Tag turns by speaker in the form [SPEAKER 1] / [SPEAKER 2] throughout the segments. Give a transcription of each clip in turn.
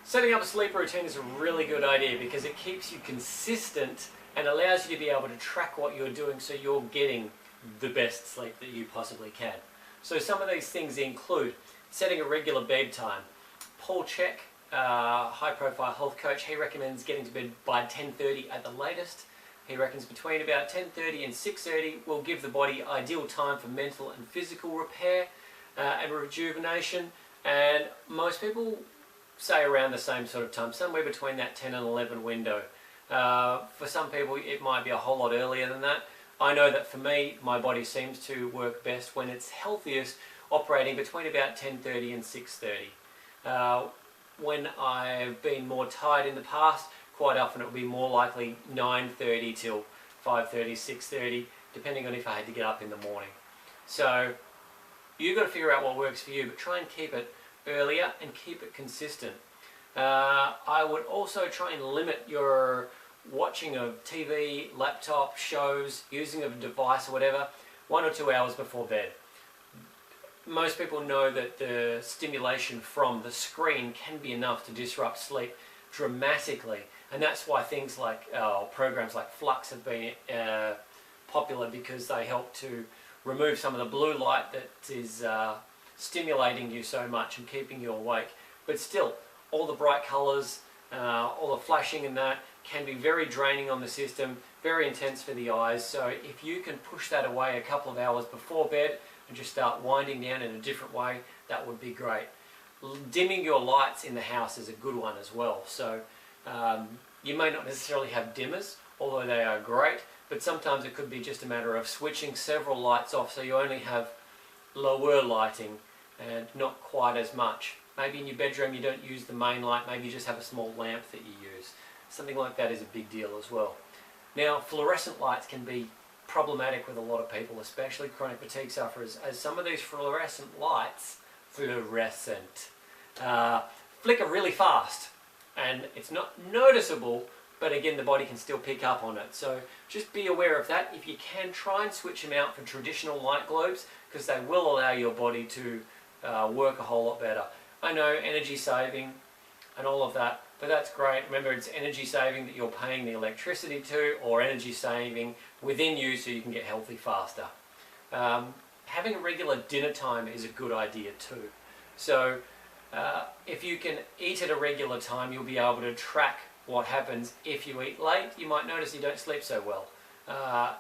[SPEAKER 1] Setting up a sleep routine is a really good idea because it keeps you consistent and allows you to be able to track what you're doing so you're getting the best sleep that you possibly can. So some of these things include setting a regular bedtime. Paul Check, high-profile health coach, he recommends getting to bed by 10:30 at the latest. He reckons between about 10:30 and 6:30 will give the body ideal time for mental and physical repair and rejuvenation. And most people say around the same sort of time, somewhere between that 10 and 11 window. For some people it might be a whole lot earlier than that. I know that for me, my body seems to work best when it's healthiest, operating between about 10:30 and 6:30. When I've been more tired in the past, quite often it will be more likely 9:30 till 5:30, 6:30, depending on if I had to get up in the morning. So you've got to figure out what works for you, but try and keep it earlier and keep it consistent. I would also try and limit your watching of TV, laptop, shows, using of a device or whatever, 1 or 2 hours before bed. Most people know that the stimulation from the screen can be enough to disrupt sleep dramatically, and that's why things like programs like Flux have been popular, because they help to remove some of the blue light that is stimulating you so much and keeping you awake. But still, all the bright colours, all the flashing and that can be very draining on the system, very intense for the eyes. So if you can push that away a couple of hours before bed and just start winding down in a different way, that would be great. Dimming your lights in the house is a good one as well. So you may not necessarily have dimmers, although they are great, but sometimes it could be just a matter of switching several lights off so you only have lower lighting and not quite as much. Maybe in your bedroom you don't use the main light, maybe you just have a small lamp that you use. Something like that is a big deal as well. Now, fluorescent lights can be problematic with a lot of people, especially chronic fatigue sufferers, as some of these fluorescent lights, flicker really fast, and it's not noticeable, but again the body can still pick up on it. So just be aware of that. If you can, try and switch them out for traditional light globes, because they will allow your body to work a whole lot better. I know energy saving and all of that, but that's great. Remember, it's energy saving that you're paying the electricity to, or energy saving within you so you can get healthy faster. Having a regular dinner time is a good idea too. So if you can eat at a regular time, you'll be able to track what happens. If you eat late, you might notice you don't sleep so well.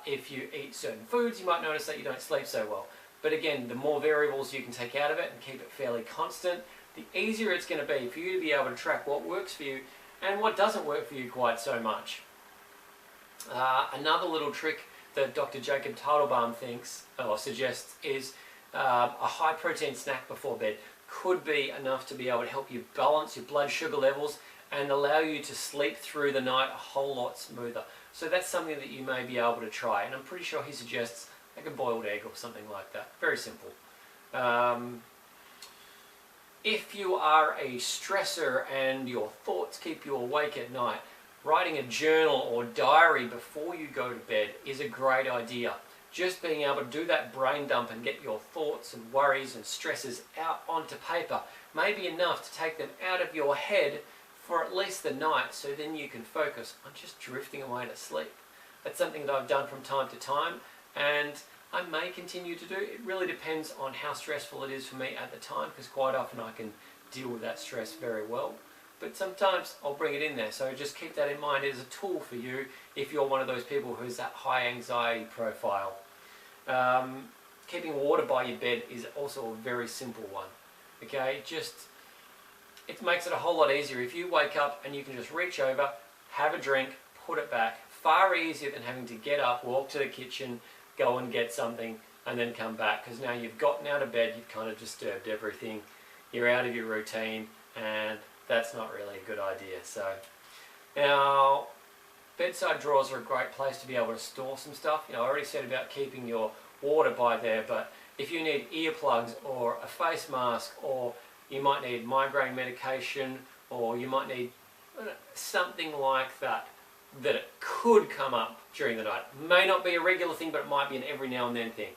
[SPEAKER 1] If you eat certain foods, you might notice that you don't sleep so well. But again, the more variables you can take out of it and keep it fairly constant, the easier it's going to be for you to be able to track what works for you and what doesn't work for you quite so much. Another little trick that Dr. Jacob Teitelbaum thinks or suggests is a high protein snack before bed could be enough to be able to help you balance your blood sugar levels and allow you to sleep through the night a whole lot smoother. So that's something that you may be able to try, and I'm pretty sure he suggests like a boiled egg or something like that. Very simple. If you are a stressor and your thoughts keep you awake at night, writing a journal or diary before you go to bed is a great idea. Just being able to do that brain dump and get your thoughts and worries and stresses out onto paper may be enough to take them out of your head for at least the night, so then you can focus on just drifting away to sleep. That's something that I've done from time to time, and I may continue to do. It really depends on how stressful it is for me at the time, because quite often I can deal with that stress very well. But sometimes I'll bring it in there, so just keep that in mind as a tool for you if you're one of those people who's that high anxiety profile. Keeping water by your bed is also a very simple one. Okay, it makes it a whole lot easier. If you wake up and you can just reach over, have a drink, put it back, far easier than having to get up, walk to the kitchen, go and get something, and then come back, because now you've gotten out of bed, you've kind of disturbed everything, you're out of your routine, and that's not really a good idea. So now, bedside drawers are a great place to be able to store some stuff. I already said about keeping your water by there, but if you need earplugs or a face mask, or you might need migraine medication, or you might need something like that, that it could come up during the night. May not be a regular thing, but it might be an every now and then thing.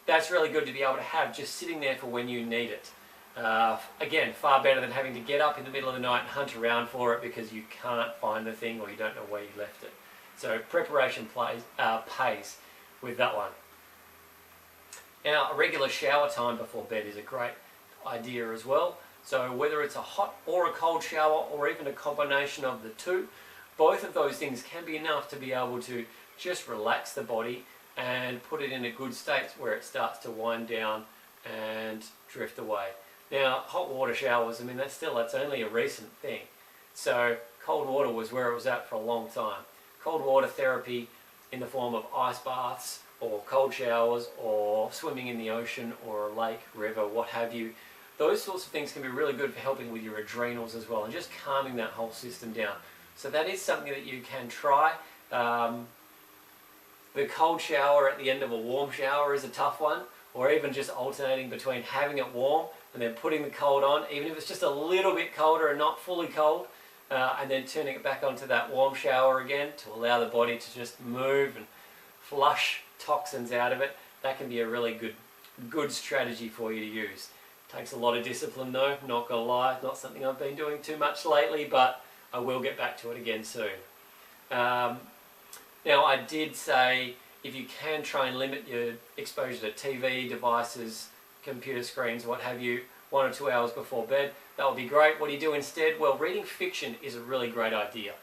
[SPEAKER 1] That's really good to be able to have just sitting there for when you need it. Again, far better than having to get up in the middle of the night and hunt around for it because you can't find the thing or you don't know where you left it. So preparation pays with that one. Now, a regular shower time before bed is a great idea as well. So whether it's a hot or a cold shower or even a combination of the two, both of those things can be enough to be able to just relax the body and put it in a good state where it starts to wind down and drift away. Now, hot water showers, I mean, that's only a recent thing. So cold water was where it was at for a long time. Cold water therapy in the form of ice baths or cold showers or swimming in the ocean or a lake, river, what have you. Those sorts of things can be really good for helping with your adrenals as well and just calming that whole system down. So that is something that you can try. The cold shower at the end of a warm shower is a tough one, or even just alternating between having it warm and then putting the cold on, even if it's just a little bit colder and not fully cold, and then turning it back onto that warm shower again to allow the body to just move and flush toxins out of it. That can be a really good strategy for you to use. Takes a lot of discipline though, not gonna lie, not something I've been doing too much lately, but I will get back to it again soon. Now, I did say if you can try and limit your exposure to TV devices, computer screens, what have you, 1 or 2 hours before bed, that would be great. What do you do instead? Well, reading fiction is a really great idea.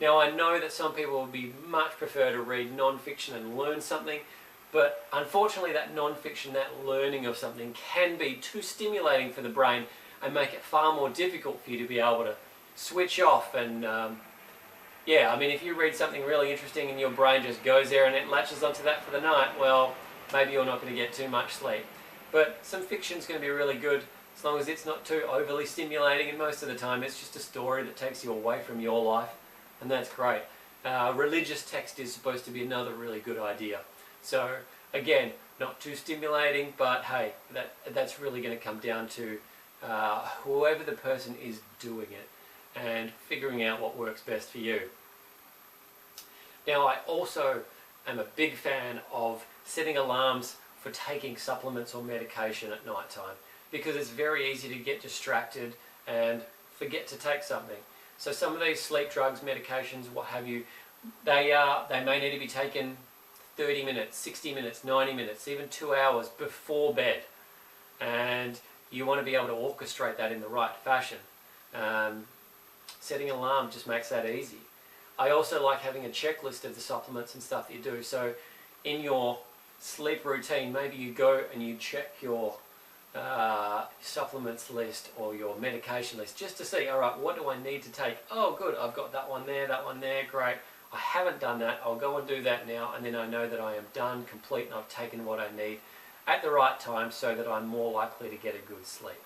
[SPEAKER 1] Now, I know that some people would be much prefer to read non-fiction and learn something, but unfortunately that non-fiction, that learning of something can be too stimulating for the brain and make it far more difficult for you to be able to switch off. And yeah, I mean, if you read something really interesting and your brain just goes there and it latches onto that for the night, well, maybe you're not going to get too much sleep. But some fiction's going to be really good as long as it's not too overly stimulating, and most of the time it's just a story that takes you away from your life, and that's great. Religious text is supposed to be another really good idea. So again, not too stimulating, but hey, that's really going to come down to whoever the person is doing it and figuring out what works best for you. Now, I also am a big fan of setting alarms for taking supplements or medication at night time, because it's very easy to get distracted and forget to take something. So some of these sleep drugs, medications, what have you, they may need to be taken 30 minutes, 60 minutes, 90 minutes, even 2 hours before bed. And you want to be able to orchestrate that in the right fashion. Setting an alarm just makes that easy. I also like having a checklist of the supplements and stuff that you do. So in your sleep routine, maybe you go and you check your supplements list or your medication list just to see, all right, what do I need to take? Oh, good, I've got that one there, great. I haven't done that, I'll go and do that now, and then I know that I am done, complete, and I've taken what I need at the right time so that I'm more likely to get a good sleep.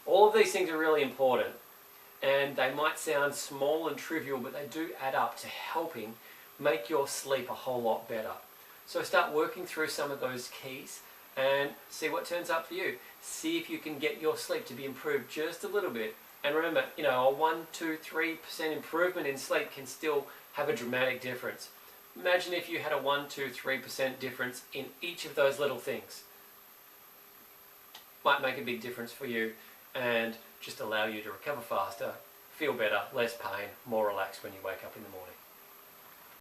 [SPEAKER 1] All of these things are really important, and they might sound small and trivial, but they do add up to helping make your sleep a whole lot better. So start working through some of those keys and see what turns up for you. See if you can get your sleep to be improved just a little bit. And remember, you know, a 1, 2, 3% improvement in sleep can still have a dramatic difference. Imagine if you had a 1, 2, 3% difference in each of those little things. Might make a big difference for you and just allow you to recover faster, feel better, less pain, more relaxed when you wake up in the morning.